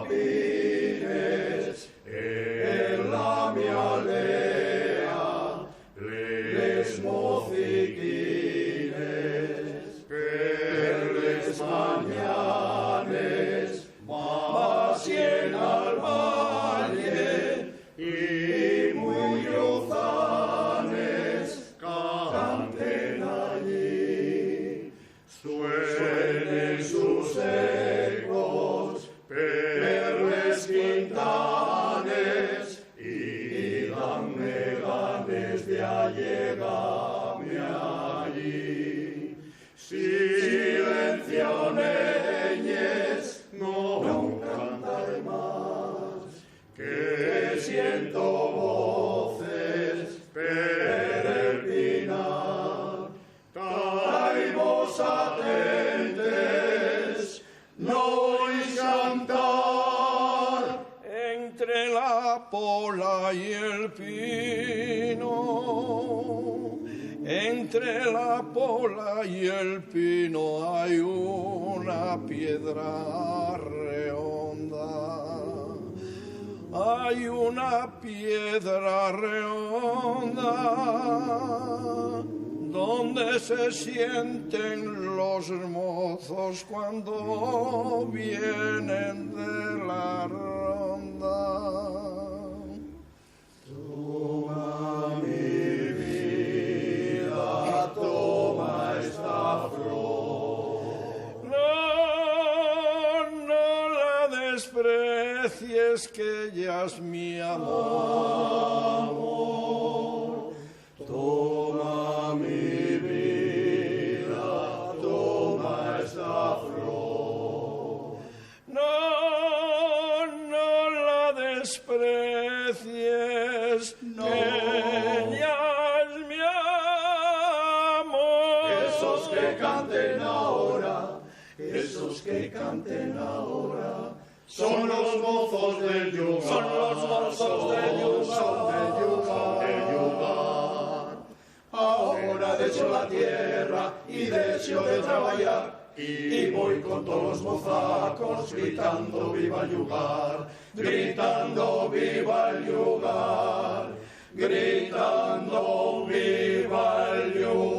pines, en la mi aldea, les mociquines, per les mañanes, más en al valle, y muy lluzanes, canten allí, suenen sus ecos, per les quintanes, y danme ganes de allegarme allí. Silencio, neñes, no cantaré más, que siento voces per el pinar. Traimos atentes, no oís cantar. Entre la pola y el pino, entre la pola y el pino hay una piedra redonda. Hay una piedra redonda donde se sienten los mozos cuando vienen de la ronda. Toma mi vida, toma esta flor. No la desprecies, que ella es mi amor. Toma mi vida, toma esta flor. No la desprecies, No. ella es mi amor. Esos que canten ahora, esos que canten ahora, son los mozos del yugar. Son los mozos del yugar. Son del yugar. Ahora deseo la tierra y deseo de trabajar, y voy con todos los mozacos gritando viva el yugar, gritando viva el yugar, gritando viva el yugar.